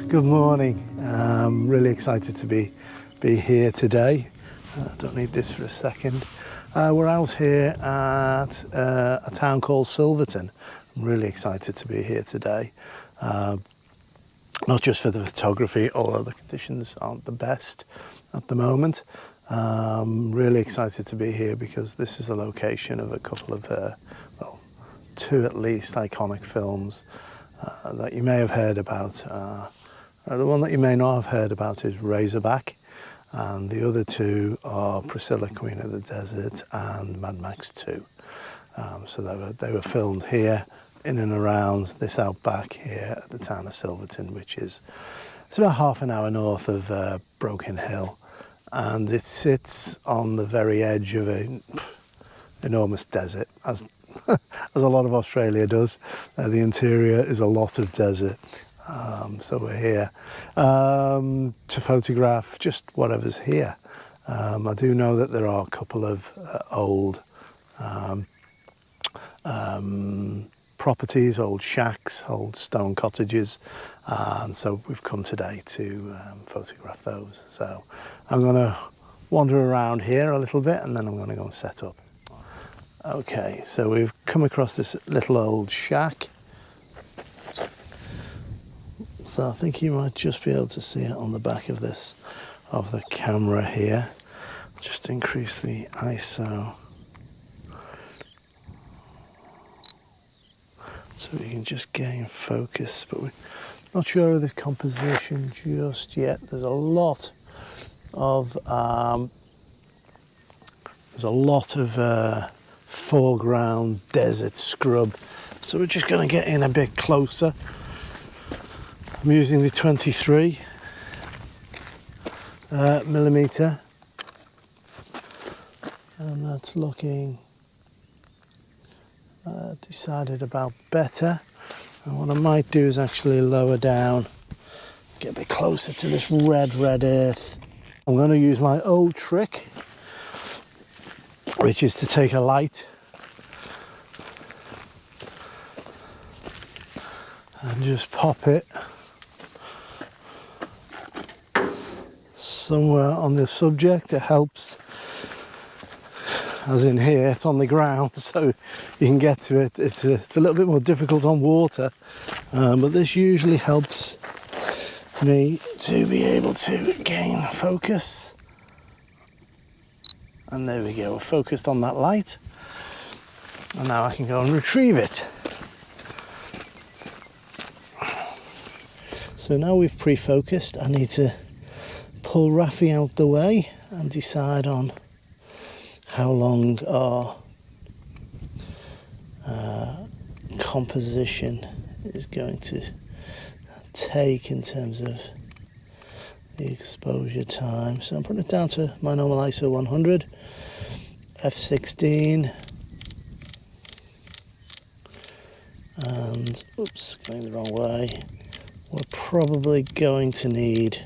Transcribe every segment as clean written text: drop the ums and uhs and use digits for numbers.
Good morning. I'm really excited to be here today. I don't need this for a second. We're out here at a town called Silverton. I'm really excited to be here today. Not just for the photography, although the conditions aren't the best at the moment. Really excited to be here because this is the location of a couple of, well, two at least iconic films that you may have heard about. The one that you may not have heard about is Razorback, and the other two are Priscilla, Queen of the Desert, and Mad Max 2. So they were filmed here in and around this outback here at the town of Silverton, which is it's about half an hour north of Broken Hill, and it sits on the very edge of an enormous desert, as a lot of Australia does. The interior is a lot of desert. So we're here to photograph just whatever's here. I do know that there are a couple of old properties, old shacks, old stone cottages, and so we've come today to photograph those. So I'm going to wander around here a little bit and then I'm going to go and set up. Okay, so we've come across this little old shack. So I think you might just be able to see it on the back of the camera here. Just increase the ISO so we can just gain focus, but we're not sure of the composition just yet. There's a lot of foreground desert scrub, so we're just going to get in a bit closer. I'm using the 23 millimeter, and that's looking decided about better. And what I might do is actually lower down, get a bit closer to this red earth. I'm going to use my old trick, which is to take a light and just pop it somewhere on the subject. It helps, as in here, it's on the ground, so you can get to it. It's a little bit more difficult on water, but this usually helps me to be able to gain focus. And there we go, we're focused on that light, and now I can go and retrieve it. So now we've pre-focused, I need to pull Rafi out the way and decide on how long our composition is going to take in terms of the exposure time. So I'm putting it down to my normal ISO 100, f16, and oops, going the wrong way. We're probably going to need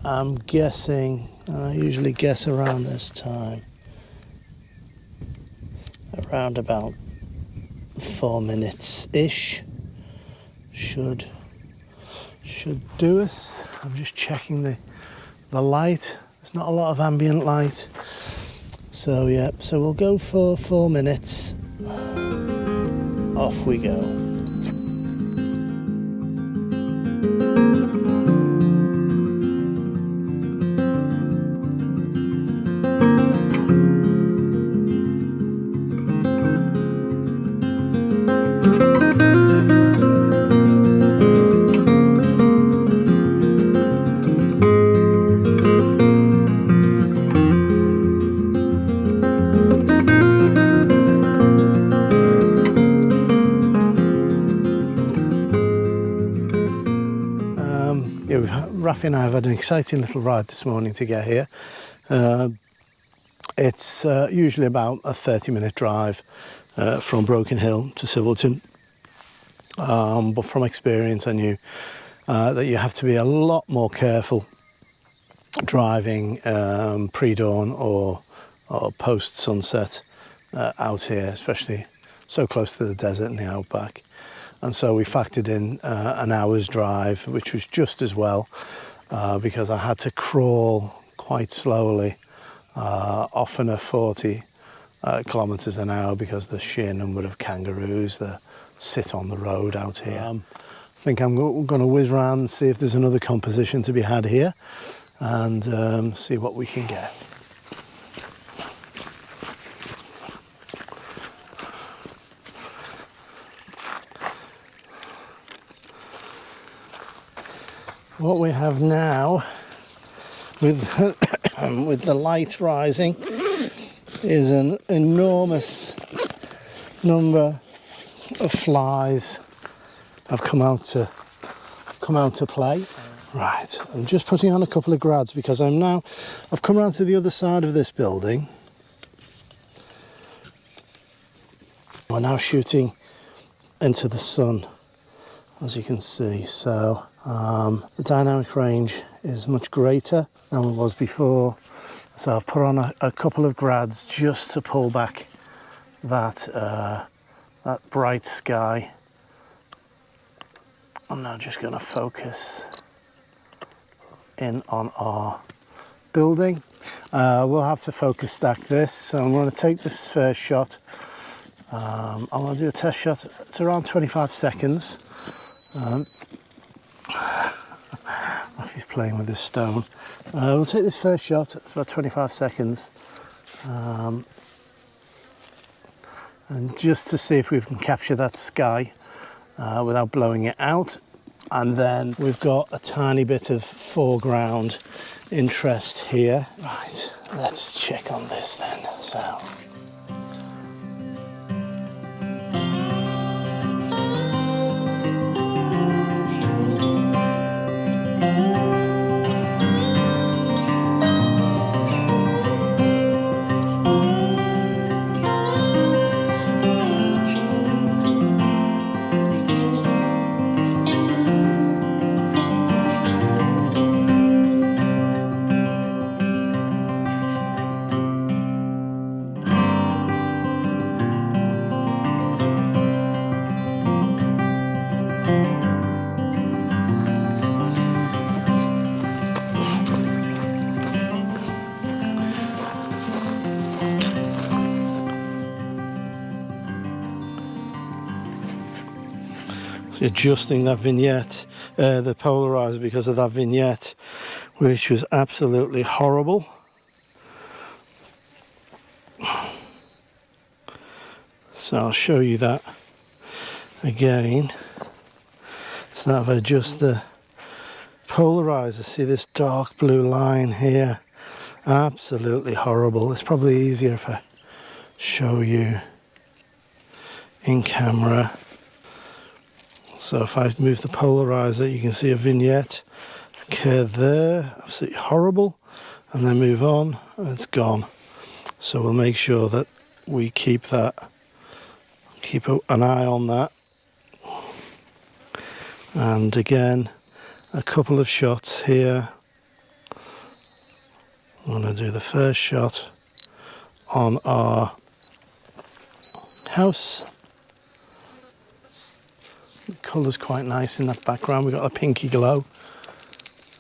I'm guessing, and I usually guess around this time, around about 4 minutes-ish should do us. I'm just checking the light. There's not a lot of ambient light. So yeah, so we'll go for 4 minutes. Off we go. Rafi and I have had an exciting little ride this morning to get here. It's usually about a 30-minute drive from Broken Hill to Silverton, but from experience I knew that you have to be a lot more careful driving pre-dawn or post-sunset out here, especially so close to the desert and the outback. And so we factored in an hour's drive, which was just as well, because I had to crawl quite slowly, often at 40 kilometres an hour, because the sheer number of kangaroos that sit on the road out here. I think I'm going to whiz around and see if there's another composition to be had here, and see what we can get. What we have now, with with the light rising, is an enormous number of flies have come out to play. Right, I'm just putting on a couple of grads because I've come around to the other side of this building. We're now shooting into the sun, as you can see, so the dynamic range is much greater than it was before. So I've put on a couple of grads just to pull back that bright sky. I'm now just going to focus in on our building. We'll have to focus stack this, so I'm going to take this first shot. I'm going to do a test shot. It's around 25 seconds. He's playing with this stone. We'll take this first shot. It's about 25 seconds. And just to see if we can capture that sky without blowing it out. And then we've got a tiny bit of foreground interest here. Right, let's check on this then. So. Adjusting that vignette, the polarizer, because of that vignette, which was absolutely horrible. So I'll show you that again. So now if I adjust the polarizer, see this dark blue line here, absolutely horrible. It's probably easier if I show you in camera. So if I move the polarizer, you can see a vignette occur there, absolutely horrible, and then move on, and it's gone. So we'll make sure that we keep an eye on that. And again, a couple of shots here. I'm going to do the first shot on our house. The colour's quite nice in that background. We've got a pinky glow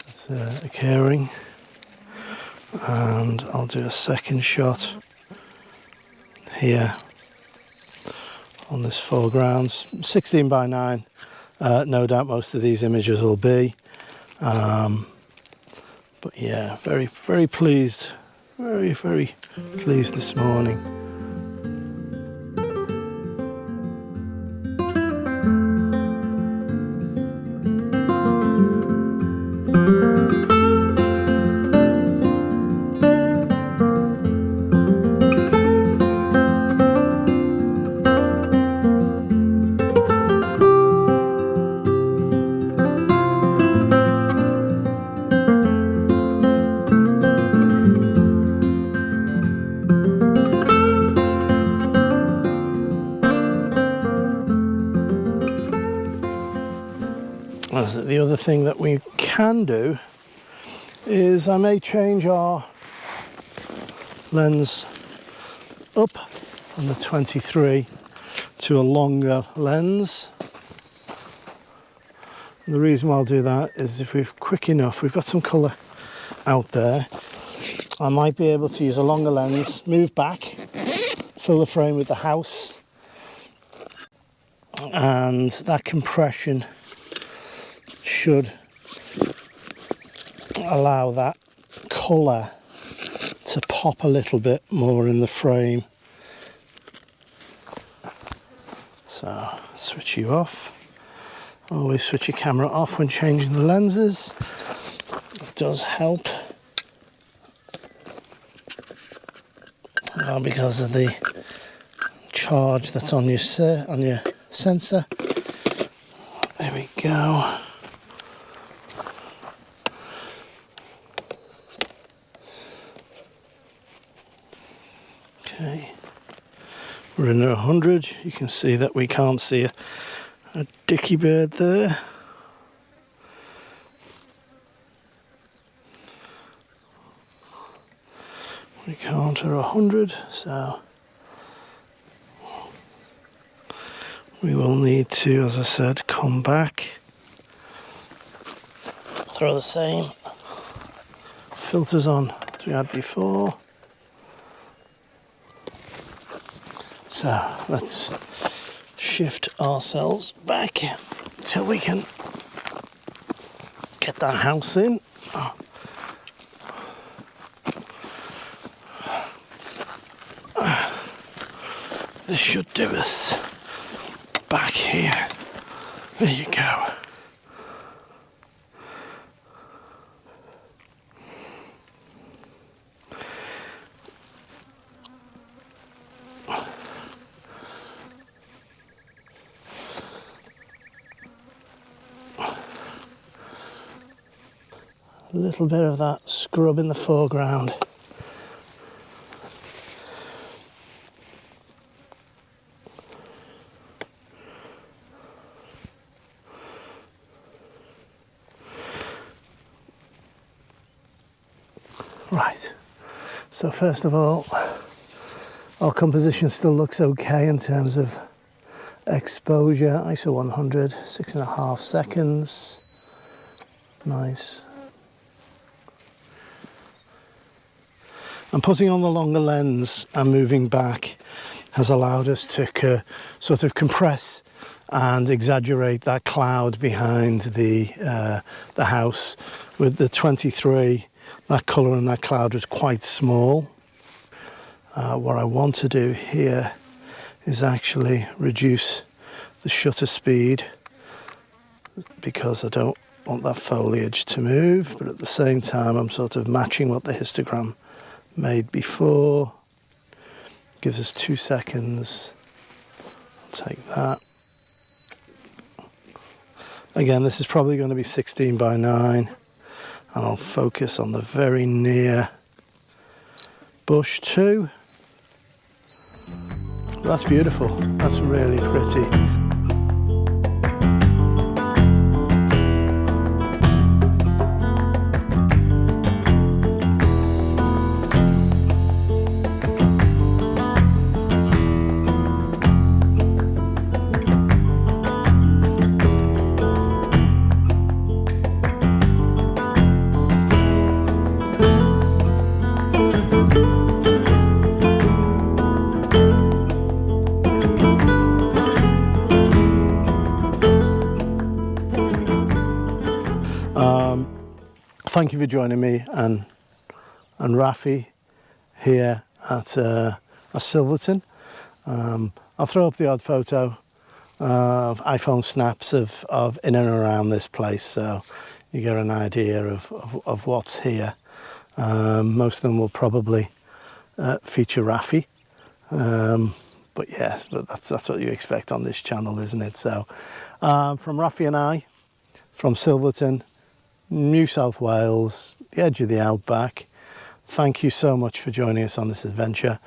that's occurring. And I'll do a second shot here on this foreground. 16 by 9. No doubt most of these images will be. But yeah, very, very pleased. Very, very pleased this morning. The other thing that we can do is I may change our lens up on the 23 to a longer lens. And the reason why I'll do that is if we're quick enough, we've got some colour out there, I might be able to use a longer lens, move back, fill the frame with the house, and that compression should allow that colour to pop a little bit more in the frame. So switch you off. Always switch your camera off when changing the lenses. It does help because of the charge that's on your sensor. There we go. Okay, we're in 100. You can see that we can't see a dicky bird there. We can't at 100, so we will need to, as I said, come back, throw the same filters on as we had before. So let's shift ourselves back till we can get that house in. This should do us back here. There you go. A little bit of that scrub in the foreground. Right, so first of all, our composition still looks okay in terms of exposure. ISO 100, 6.5 seconds. Nice. And putting on the longer lens and moving back has allowed us to sort of compress and exaggerate that cloud behind the house. With the 23, that colour and that cloud was quite small. What I want to do here is actually reduce the shutter speed because I don't want that foliage to move, but at the same time I'm sort of matching what the histogram made before. Gives us 2 seconds. I'll take that. Again, this is probably going to be 16 by 9, and I'll focus on the very near bush too. That's beautiful. That's really pretty. Thank you for joining me and Rafi here at Silverton. I'll throw up the odd photo of iPhone snaps of in and around this place, so you get an idea of what's here. Most of them will probably feature Rafi, but yeah, that's what you expect on this channel, isn't it? So from Rafi and I, from Silverton, New South Wales, the edge of the outback. Thank you so much for joining us on this adventure,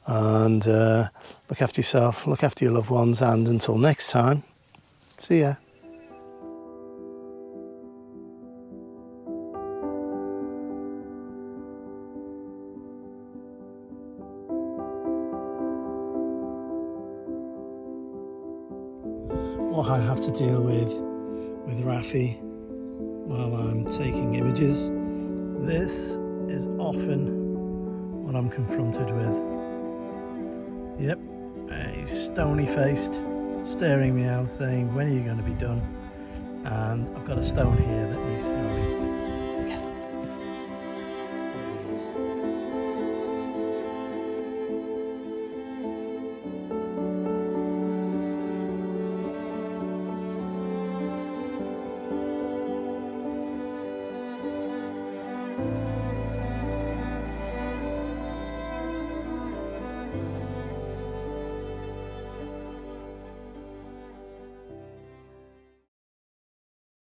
and look after yourself, look after your loved ones, and until next time, see ya. what I have to deal with Rafi while I'm taking images. This is often what I'm confronted with. Yep, a stony faced staring me out saying, when are you going to be done? And I've got a stone here that needs throwing.